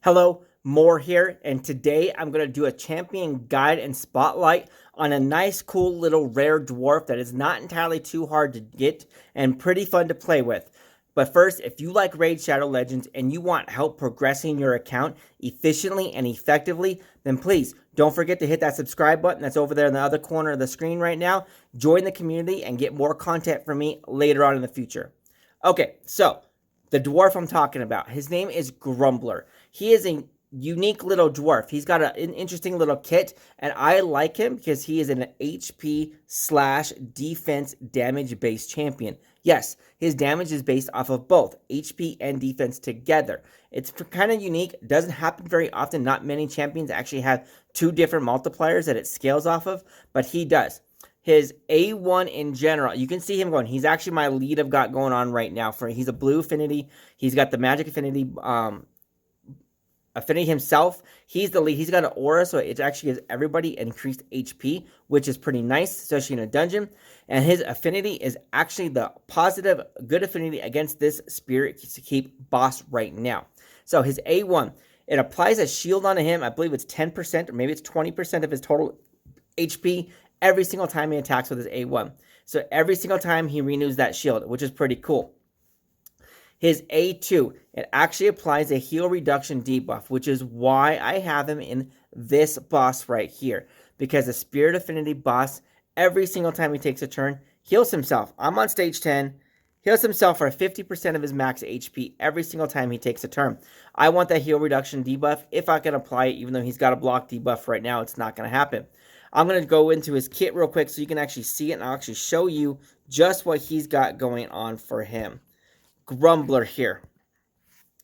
Hello, More here, and today I'm going to do a champion guide and spotlight on a nice, cool little rare dwarf that is not entirely too hard to get and pretty fun to play with. But first, if you like Raid Shadow Legends and you want help progressing your account efficiently and effectively, then please don't forget to hit that subscribe button that's over there in the other corner of the screen right now. Join the community and get more content from me later on in the future. Okay, so the dwarf I'm talking about, his name is Grumbler. He is a unique little dwarf. He's got an interesting little kit, and I like him because he is an HP slash defense damage based champion. Yes, his damage is based off of both HP and defense together. It's kind of unique. It doesn't happen very often. Not many champions actually have two different multipliers that it scales off of, but he does. His A1 in general, you can see him going. He's actually my lead I've got going on right now. He's a blue affinity. He's got the Magic Affinity Affinity himself. He's the lead. He's got an aura, so it actually gives everybody increased HP, which is pretty nice, especially in a dungeon. And his affinity is actually the positive, good affinity against this Spirit Keep boss right now. So his A1, it applies a shield onto him. I believe it's 10%, or maybe it's 20% of his total HP every single time he attacks with his A1. So every single time he renews that shield, which is pretty cool. His A2, it actually applies a Heal Reduction Debuff, which is why I have him in this boss right here. Because the Spirit Affinity boss, every single time he takes a turn, heals himself. I'm on stage 10, heals himself for 50% of his max HP every single time he takes a turn. I want that Heal Reduction Debuff if I can apply it, even though he's got a block debuff right now, it's not going to happen. I'm going to go into his kit real quick so you can actually see it, and I'll actually show you just what he's got going on for him. Grumbler here.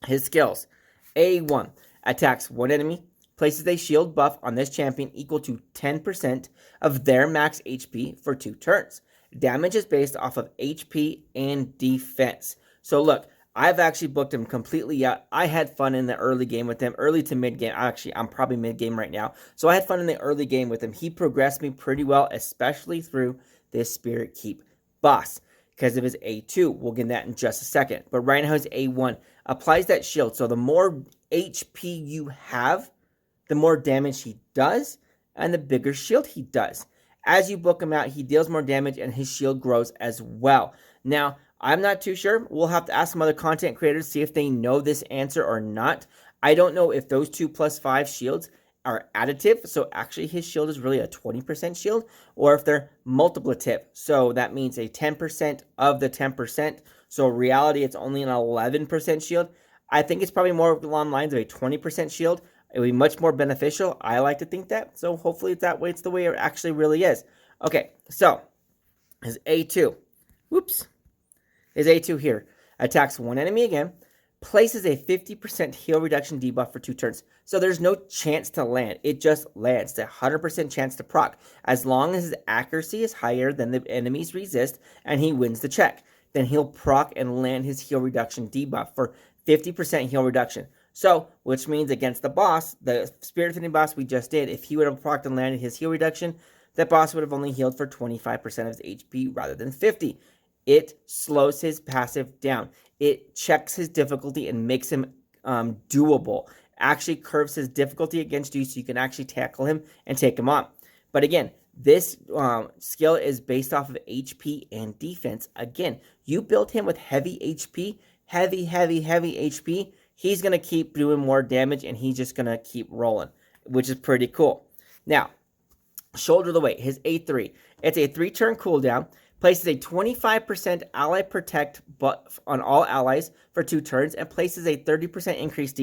His skills. A1. Attacks one enemy. Places a shield buff on this champion equal to 10% of their max HP for 2 turns. Damage is based off of HP and defense. So look, I've actually booked him completely out. I had fun in the early game with him. Early to mid game. Actually, I'm probably mid game right now. So I had fun in the early game with him. He progressed me pretty well, especially through this Spirit Keep boss. Because of his A2. We'll get that in just a second. But right now his A1 applies that shield. So the more HP you have, the more damage he does, and the bigger shield he does. As you book him out, he deals more damage, and his shield grows as well. Now, I'm not too sure. We'll have to ask some other content creators, see if they know this answer or not. I don't know if those 2 plus 5 shields are additive, so actually his shield is really a 20% shield, or if they're multiplicative, so that means a 10% of the 10%, so in reality it's only an 11% shield. I think it's probably more along the lines of a 20% shield. It would be much more beneficial. I like to think that, so hopefully it's that way. It's the way it actually really is. Okay, so his A2, his A2 here attacks one enemy again, places a 50% heal reduction debuff for 2 turns. So there's no chance to land. It just lands. It's a 100% chance to proc. As long as his accuracy is higher than the enemy's resist and he wins the check, then he'll proc and land his heal reduction debuff for 50% heal reduction. So, which means against the boss, the Spirit Affinity boss we just did, if he would have procced and landed his heal reduction, that boss would have only healed for 25% of his HP rather than 50. It slows his passive down. It checks his difficulty and makes him doable. Actually curves his difficulty against you so you can actually tackle him and take him on. But again, this skill is based off of HP and defense. Again, you built him with heavy HP, heavy HP. He's going to keep doing more damage, and he's just going to keep rolling, which is pretty cool. Now, shoulder the weight, his A3. It's a 3-turn cooldown. Places a 25% ally protect buff on all allies for 2 turns, and places a 30% increased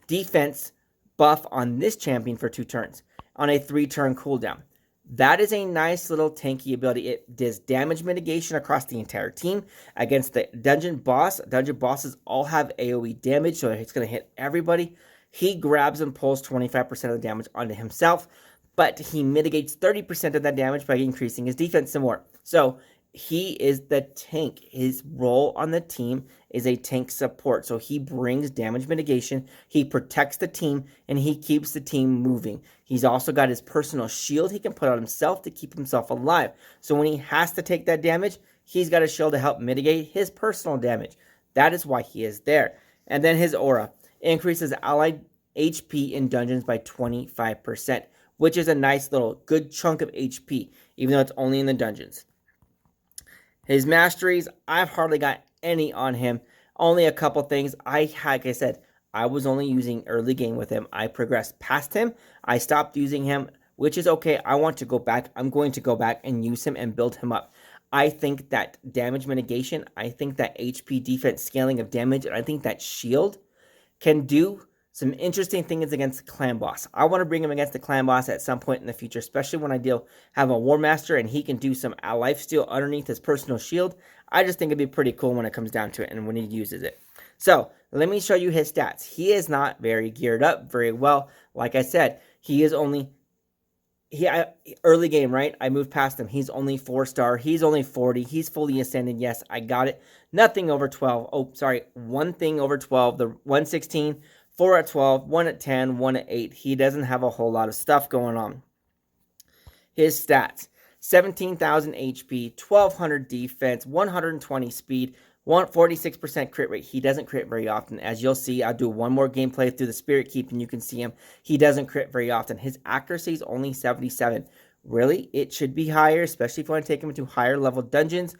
defense buff on this champion for 2 turns on a 3-turn cooldown. That is a nice little tanky ability. It does damage mitigation across the entire team against the dungeon boss. Dungeon bosses all have AoE damage, so it's going to hit everybody. He grabs and pulls 25% of the damage onto himself, but he mitigates 30% of that damage by increasing his defense some more. So he is the tank. His role on the team is a tank support. So he brings damage mitigation, he protects the team, and he keeps the team moving. He's also got his personal shield he can put on himself to keep himself alive. So when he has to take that damage, he's got a shield to help mitigate his personal damage. That is why he is there. And then his aura. increases allied HP in dungeons by 25%, which is a nice little good chunk of HP, even though it's only in the dungeons. His masteries, I've hardly got any on him. Only a couple things. Like I said, I was only using early game with him. I progressed past him. I stopped using him, which is okay. I want to go back. I'm going to go back and use him and build him up. I think that damage mitigation, I think that HP defense scaling of damage, and I think that shield can do some interesting things against the clan boss. I want to bring him against the clan boss at some point in the future, especially when I have a War Master and he can do some lifesteal underneath his personal shield. I just think it'd be pretty cool when it comes down to it and when he uses it. So let me show you his stats. He is not very geared up very well. Like I said, he is only... early game, right? I moved past him. He's only 4-star. He's only 40. He's fully ascended. Yes, I got it. Nothing over 12. Oh, sorry. One thing over 12. The 116, 4 at 12, 1 at 10, 1 at 8. He doesn't have a whole lot of stuff going on. His stats. 17,000 HP, 1,200 defense, 120 speed, 46% crit rate. He doesn't crit very often. As you'll see, I'll do one more gameplay through the Spirit Keep and you can see him. He doesn't crit very often. His accuracy is only 77. Really, it should be higher, especially if you want to take him into higher level dungeons,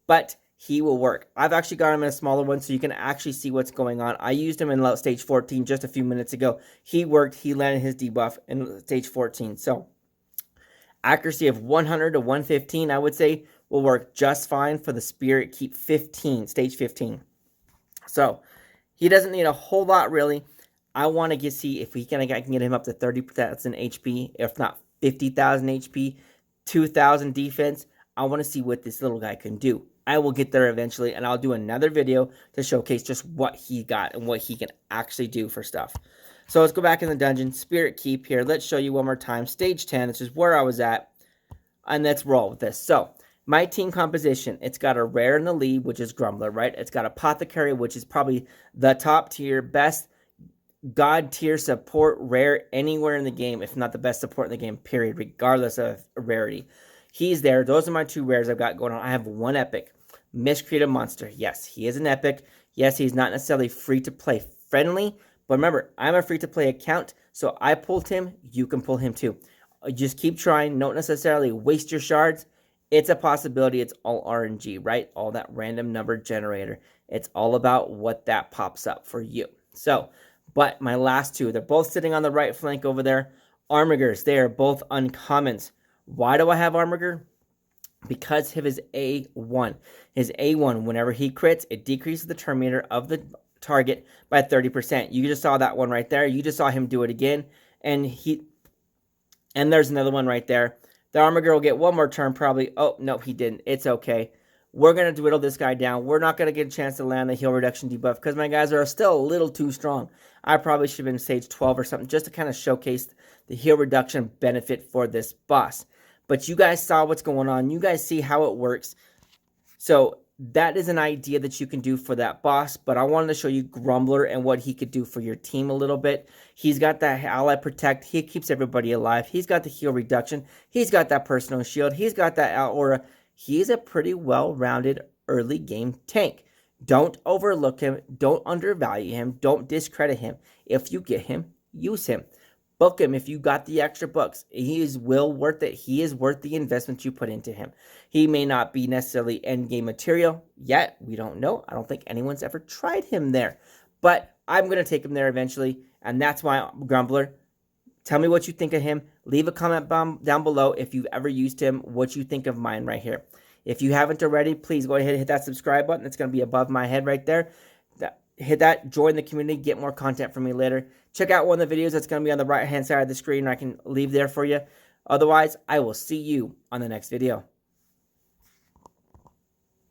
but he will work. I've actually got him in a smaller one so you can actually see what's going on. I used him in stage 14 just a few minutes ago. He worked. He landed his debuff in stage 14. So accuracy of 100 to 115, I would say, will work just fine for the Spirit Keep 15, stage 15. So he doesn't need a whole lot really. I want to see if I can get him up to 30,000 HP, if not 50,000 HP, 2,000 defense. I want to see what this little guy can do. I will get there eventually, and I'll do another video to showcase just what he got and what he can actually do for stuff. So let's go back in the dungeon. Spirit Keep here. Let's show you one more time. Stage 10, this is where I was at. And let's roll with this. So my team composition, it's got a rare in the lead, which is Grumbler, right? It's got Apothecary, which is probably the top tier, best god tier support rare anywhere in the game, if not the best support in the game, period, regardless of rarity. He's there. Those are my two rares I've got going on. I have one epic. Miscreated Monster. Yes, he is an epic. Yes, he's not necessarily free-to-play friendly, but remember, I'm a free-to-play account, so I pulled him. You can pull him too. Just keep trying. Don't necessarily waste your shards. It's a possibility. It's all RNG, right? All that random number generator. It's all about what that pops up for you. So, but my last two, they're both sitting on the right flank over there. Armigers, they are both uncommons. Why do I have Armiger? Because of his A1. His A1, whenever he crits, it decreases the turn meter of the target by 30%. You just saw that one right there. You just saw him do it again. And there's another one right there. The Armiger will get one more turn probably. Oh, no, he didn't. It's okay. We're going to dwindle this guy down. We're not going to get a chance to land the Heal Reduction Debuff because my guys are still a little too strong. I probably should have been stage 12 or something just to kind of showcase the Heal Reduction benefit for this boss. But you guys saw what's going on. You guys see how it works. So that is an idea that you can do for that boss. But I wanted to show you Grumbler and what he could do for your team a little bit. He's got that Ally Protect. He keeps everybody alive. He's got the Heal Reduction. He's got that Personal Shield. He's got that Aura. He's a pretty well-rounded early game tank. Don't overlook him. Don't undervalue him. Don't discredit him. If you get him, use him. Book him if you got the extra bucks. He is well worth it. He is worth the investment you put into him. He may not be necessarily end game material yet. We don't know. I don't think anyone's ever tried him there. But I'm going to take him there eventually. And that's why Grumbler. Tell me what you think of him. Leave a comment down below if you've ever used him. What you think of mine right here. If you haven't already, please go ahead and hit that subscribe button. It's going to be above my head right there. Hit that, join the community, get more content from me later. Check out one of the videos that's going to be on the right-hand side of the screen. I can leave there for you. Otherwise, I will see you on the next video.